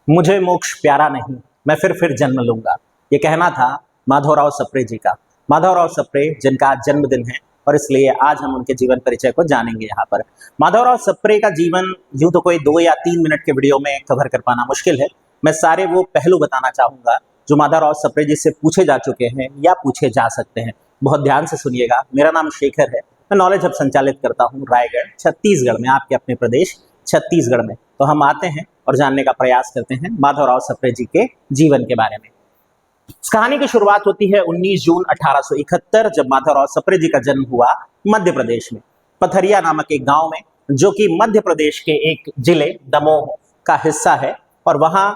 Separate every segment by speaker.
Speaker 1: मुझे मोक्ष प्यारा नहीं, मैं फिर जन्म लूंगा। ये कहना था माधवराव सप्रे जी का। माधवराव सप्रे जिनका आज जन्मदिन है और इसलिए आज हम उनके जीवन परिचय को जानेंगे यहाँ पर। माधवराव सप्रे का जीवन यूं तो कोई 2 या 3 मिनट के वीडियो में कवर कर पाना मुश्किल है। मैं सारे वो पहलू बताना चाहूंगा जो माधवराव सप्रे जी से पूछे जा चुके हैं या पूछे जा सकते हैं। बहुत ध्यान से सुनिएगा। मेरा नाम शेखर है, मैं नॉलेज हब संचालित करता हूँ रायगढ़ छत्तीसगढ़ में, आपके अपने प्रदेश छत्तीसगढ़ में। तो हम आते हैं और जानने का प्रयास करते हैं माधवराव सप्रे जी के जीवन के बारे में। इस कहानी की शुरुआत होती है 19 जून 1871 जब माधवराव सप्रे जी का जन्म हुआ मध्य प्रदेश में पथरिया नामक एक गांव में, जो कि मध्य प्रदेश के एक जिले दमोह का हिस्सा है। और वहां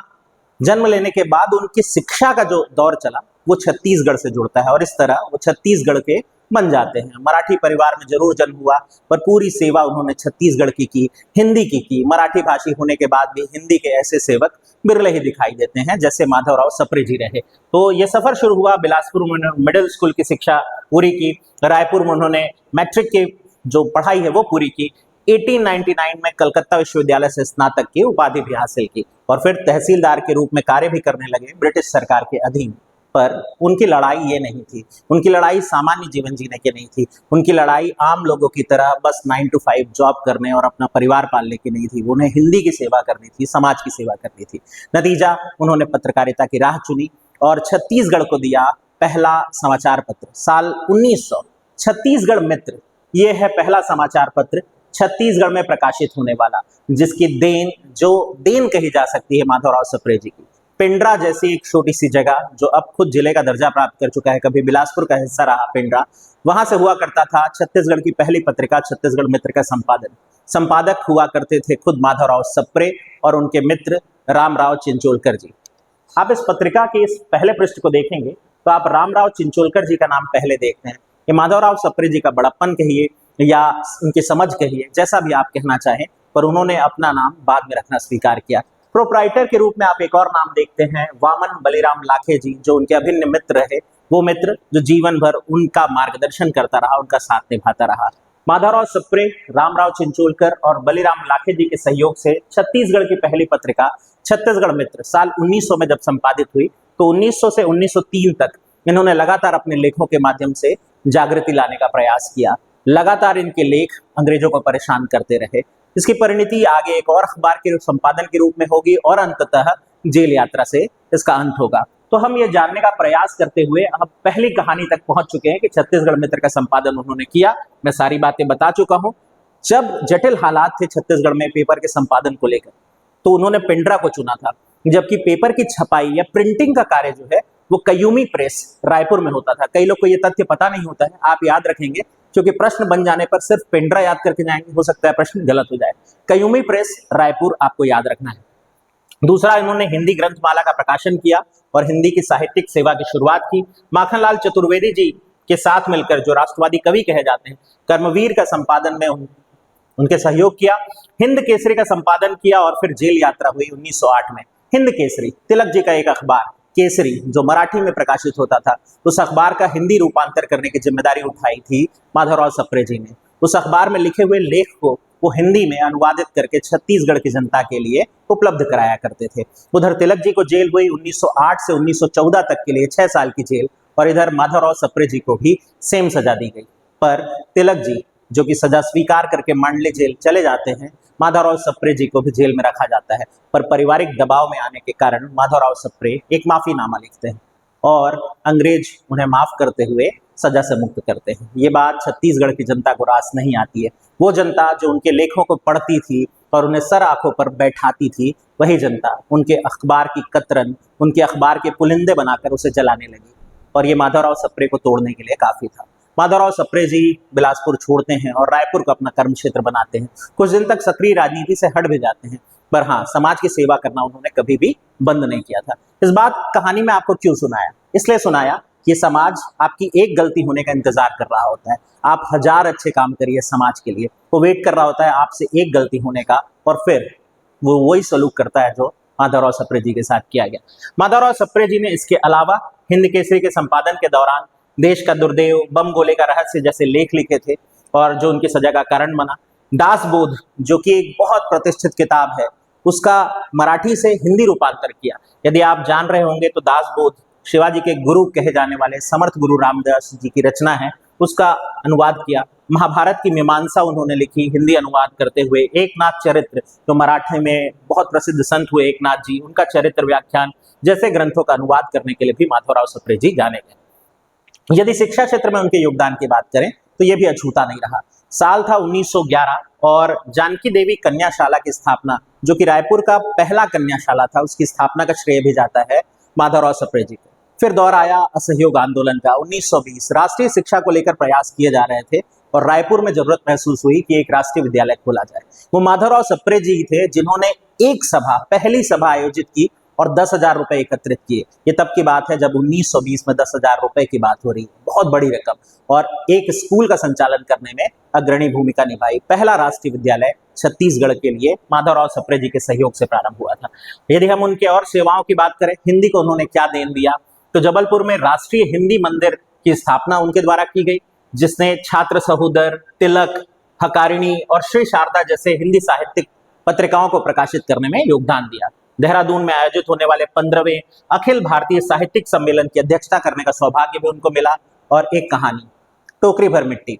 Speaker 1: जन्म लेने के बाद उनकी शिक्षा का जो दौर चला वो छत्तीसगढ़ से जुड़ता है और इस तरह वो छत्तीसगढ़ के बन जाते हैं। मराठी परिवार में जरूर जन्म हुआ पर पूरी सेवा उन्होंने छत्तीसगढ़ की, हिंदी की। मराठी भाषी होने के बाद भी हिंदी के ऐसे सेवक बिरले ही दिखाई देते हैं जैसे माधवराव सप्रे जी रहे। तो ये सफर शुरू हुआ बिलासपुर में मिडिल स्कूल की शिक्षा पूरी की, रायपुर में उन्होंने मैट्रिक की जो पढ़ाई है वो पूरी की। 1899 में कलकत्ता विश्वविद्यालय से स्नातक की उपाधि भी हासिल की और फिर तहसीलदार के रूप में कार्य भी करने लगे ब्रिटिश सरकार के अधीन। पर उनकी लड़ाई ये नहीं थी, उनकी लड़ाई सामान्य जीवन जीने की नहीं थी, उनकी लड़ाई आम लोगों की तरह बस 9 to 5 जॉब करने और अपना परिवार पालने की नहीं थी। उन्हें हिंदी की सेवा करनी थी, समाज की सेवा करनी थी। नतीजा उन्होंने पत्रकारिता की राह चुनी और छत्तीसगढ़ को दिया पहला समाचार पत्र साल 1900। छत्तीसगढ़ मित्र ये है पहला समाचार पत्र छत्तीसगढ़ में प्रकाशित होने वाला, जिसकी देन कही जा सकती है माधवराव सप्रे जी की। पिंडरा जैसी एक छोटी सी जगह जो अब खुद जिले का दर्जा प्राप्त कर चुका है, कभी बिलासपुर का हिस्सा रहा पिंडरा, वहां से हुआ करता था छत्तीसगढ़ की पहली पत्रिका छत्तीसगढ़ मित्र का संपादक हुआ करते थे खुद माधवराव सप्रे और उनके मित्र रामराव चिंचोलकर जी। आप इस पत्रिका के इस पहले पृष्ठ को देखेंगे तो आप रामराव चिंचोलकर जी का नाम पहले देखते हैं। ये माधवराव सप्रे जी का बड़प्पन कहिए या उनकी समझ कहिए, जैसा भी आप कहना चाहें, पर उन्होंने अपना नाम बाद में रखना स्वीकार किया। प्रोप्राइटर के रूप में आप एक और नाम देखते हैं वामन बलिराम लाखे जी, जो उनके अभिन्न मित्र रहे, वो मित्र जो जीवन भर उनका मार्गदर्शन करता रहा, उनका साथ निभाता रहा। माधवराव सप्रे, रामराव चिंचोलकर और बलिराम लाखे जी के सहयोग से छत्तीसगढ़ की पहली पत्रिका छत्तीसगढ़ मित्र साल 1900 में जब संपादित हुई तो 1900 से 1903 तक इन्होंने लगातार अपने लेखों के माध्यम से जागृति लाने का प्रयास किया। लगातार इनके लेख अंग्रेजों को परेशान करते रहे। इसकी परिणति आगे एक और अखबार के संपादन के रूप में होगी और अंततः जेल यात्रा से इसका अंत होगा। तो हम ये जानने का प्रयास करते हुए अब पहली कहानी तक पहुंच चुके हैं कि छत्तीसगढ़ मित्र का संपादन उन्होंने किया। मैं सारी बातें बता चुका हूं। जब जटिल हालात थे छत्तीसगढ़ में पेपर के संपादन को लेकर, तो उन्होंने पिंडरा को चुना था, जबकि पेपर की छपाई या प्रिंटिंग का कार्य जो है वो कयूमी प्रेस रायपुर में होता था। कई लोग को ये तथ्य पता नहीं होता है, आप याद रखेंगे, क्योंकि प्रश्न बन जाने पर सिर्फ पिंडरा याद करके जाएंगे, हो सकता है प्रश्न गलत हो जाए। कयूमी प्रेस रायपुर आपको याद रखना है। दूसरा, इन्होंने हिंदी ग्रंथमाला का प्रकाशन किया और हिंदी की साहित्यिक सेवा की शुरुआत की। माखनलाल चतुर्वेदी जी के साथ मिलकर, जो राष्ट्रवादी कवि कहे जाते हैं, कर्मवीर का संपादन में उनके सहयोग किया। हिंद केसरी का संपादन किया और फिर जेल यात्रा हुई 1908 में। हिंद केसरी तिलक जी का एक अखबार, केसरी, जो मराठी में प्रकाशित होता था, उस अखबार का हिंदी रूपांतर करने की जिम्मेदारी उठाई थी माधवराव सप्रे जी ने। उस अखबार में लिखे हुए लेख को वो हिंदी में अनुवादित करके छत्तीसगढ़ की जनता के लिए उपलब्ध कराया करते थे। उधर तिलक जी को जेल हुई 1908 से 1914 तक के लिए 6 साल की जेल, और इधर माधवराव सप्रे जी को भी सेम सजा दी गई। पर तिलक जी जो कि सजा स्वीकार करके मांडले जेल चले जाते हैं, माधवराव सप्रे जी को भी जेल में रखा जाता है। पर पारिवारिक दबाव में आने के कारण माधवराव सप्रे एक माफीनामा लिखते हैं और अंग्रेज उन्हें माफ करते हुए सजा से मुक्त करते हैं। ये बात छत्तीसगढ़ की जनता को रास नहीं आती है। वो जनता जो उनके लेखों को पढ़ती थी और उन्हें सर आंखों पर बैठाती थी, वही जनता उनके अखबार की कतरन, उनके अखबार के पुलिंदे बनाकर उसे जलाने लगी। और ये माधवराव सप्रे को तोड़ने के लिए काफी था। माधवराव सप्रे जी बिलासपुर छोड़ते हैं और रायपुर को अपना कर्म क्षेत्र बनाते हैं। कुछ दिन तक सक्रिय राजनीति से हट भी जाते हैं, पर हाँ, समाज की सेवा करना उन्होंने कभी भी बंद नहीं किया था। इस बात कहानी में आपको क्यों सुनाया? इसलिए सुनाया कि समाज आपकी एक गलती होने का इंतजार कर रहा होता है। आप 1000 अच्छे काम करिए समाज के लिए, वो वेट कर रहा होता है आपसे एक गलती होने का, और फिर वो वही सलूक करता है जो माधवराव सप्रे जी के साथ किया गया। माधवराव सप्रे जी ने इसके अलावा हिंद केसरी के संपादन के दौरान देश का दुर्देव, बम गोले का रहस्य जैसे लेख लिखे थे और जो उनकी सजा का कारण बना। दासबोध, जो कि एक बहुत प्रतिष्ठित किताब है, उसका मराठी से हिंदी रूपांतर किया। यदि आप जान रहे होंगे तो दासबोध शिवाजी के गुरु कहे जाने वाले समर्थ गुरु रामदास जी की रचना है, उसका अनुवाद किया। महाभारत की मीमांसा उन्होंने लिखी हिंदी अनुवाद करते हुए। एकनाथ चरित्र जो मराठी में बहुत प्रसिद्ध संत हुए एकनाथ जी, उनका चरित्र व्याख्यान जैसे ग्रंथों का अनुवाद करने के लिए भी माधवराव सप्रे जी जाने गए। यदि शिक्षा क्षेत्र में उनके योगदान की बात करें तो यह भी अछूता नहीं रहा। साल था 1911 और जानकी देवी कन्याशाला की स्थापना, जो कि रायपुर का पहला कन्याशाला था, उसकी स्थापना का श्रेय भी जाता है माधवराव सप्रे जी को। फिर दौर आया असहयोग आंदोलन का। 1920 राष्ट्रीय शिक्षा को लेकर प्रयास किए जा रहे थे और रायपुर में जरूरत महसूस हुई कि एक राष्ट्रीय विद्यालय खोला जाए। वो माधवराव सप्रे जी थे जिन्होंने एक सभा, पहली सभा आयोजित की और 10,000 रुपए एकत्रित किए। ये तब की बात है जब 1920 में 10,000 रुपए की बात हो रही है, बहुत बड़ी रकम, और एक स्कूल का संचालन करने में अग्रणी भूमिका निभाई। पहला राष्ट्रीय विद्यालय छत्तीसगढ़ के लिए माधवराव सप्रे जी के सहयोग से प्रारंभ हुआ था। यदि हम उनके और सेवाओं की बात करें, हिंदी को उन्होंने क्या देन दिया, तो जबलपुर में राष्ट्रीय हिंदी मंदिर की स्थापना उनके द्वारा की गई, जिसने छात्र सहोदर, तिलक, हकारिणी और श्री शारदा जैसे हिंदी साहित्यिक पत्रिकाओं को प्रकाशित करने में योगदान दिया। देहरादून में आयोजित होने वाले 15वें अखिल भारतीय साहित्यिक सम्मेलन की अध्यक्षता करने का सौभाग्य भी उनको मिला। और एक कहानी, टोकरी भर मिट्टी।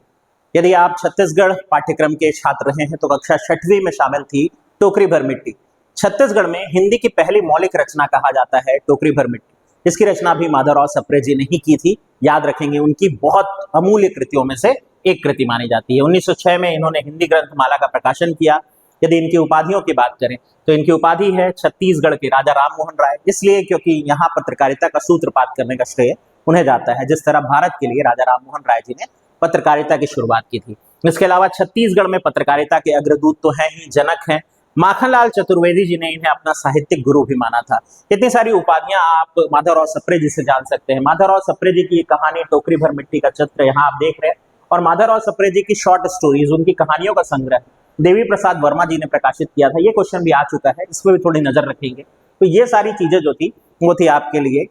Speaker 1: यदि आप छत्तीसगढ़ पाठ्यक्रम के छात्र रहे हैं तो कक्षा 6वीं में शामिल थी टोकरी भर मिट्टी। छत्तीसगढ़ में हिंदी की पहली मौलिक रचना कहा जाता है टोकरी भर मिट्टी। इसकी रचना भी माधवराव सप्रे जी ने ही की थी। याद रखेंगे, उनकी बहुत अमूल्य कृतियों में से एक कृति मानी जाती है। 1906 में इन्होंने हिंदी ग्रंथमाला का प्रकाशन किया। यदि इनकी उपाधियों की बात करें तो इनकी उपाधि है छत्तीसगढ़ के राजा राम मोहन राय, इसलिए क्योंकि यहाँ पत्रकारिता का सूत्रपात करने का श्रेय उन्हें जाता है, जिस तरह भारत के लिए राजा राम मोहन राय जी ने पत्रकारिता की शुरुआत की थी। इसके अलावा छत्तीसगढ़ में पत्रकारिता के अग्रदूत तो हैं ही, जनक हैं। माखनलाल चतुर्वेदी जी ने इन्हें अपना साहित्यिक गुरु भी माना था। इतनी सारी उपाधियां आप माधवराव सप्रे जी से जान सकते हैं। माधवराव सप्रे जी की कहानी टोकरी भर मिट्टी का चित्र यहाँ आप देख रहे हैं, और माधवराव सप्रे जी की शॉर्ट स्टोरीज, उनकी कहानियों का संग्रह देवी प्रसाद वर्मा जी ने प्रकाशित किया था। ये क्वेश्चन भी आ चुका है, इस पर भी थोड़ी नजर रखेंगे। तो ये सारी चीजें जो थी वो थी आपके लिए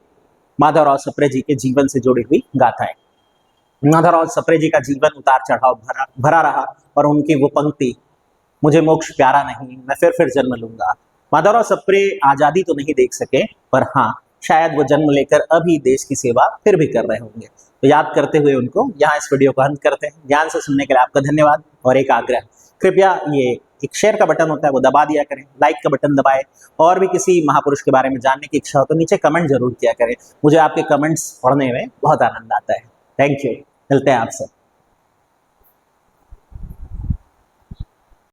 Speaker 1: माधवराव सप्रे जी के जीवन से जुड़ी हुई गाथाएं। माधवराव सप्रे जी का जीवन उतार चढ़ाव भरा रहा, और उनकी वो पंक्ति, मुझे मोक्ष प्यारा नहीं, मैं फिर जन्म लूंगा। माधवराव सप्रे आजादी तो नहीं देख सके, पर हाँ, शायद वो जन्म लेकर अभी देश की सेवा फिर भी कर रहे होंगे। तो याद करते हुए उनको यहाँ इस वीडियो को अंत करते हैं। ध्यान से सुनने के लिए आपका धन्यवाद। और एक आग्रह, कृपया ये एक शेयर का बटन होता है वो दबा दिया करें, लाइक का बटन दबाएं, और भी किसी महापुरुष के बारे में जानने की इच्छा हो तो नीचे कमेंट जरूर किया करें। मुझे आपके कमेंट्स पढ़ने में बहुत आनंद आता है। Thank you. मिलते हैं आपसे।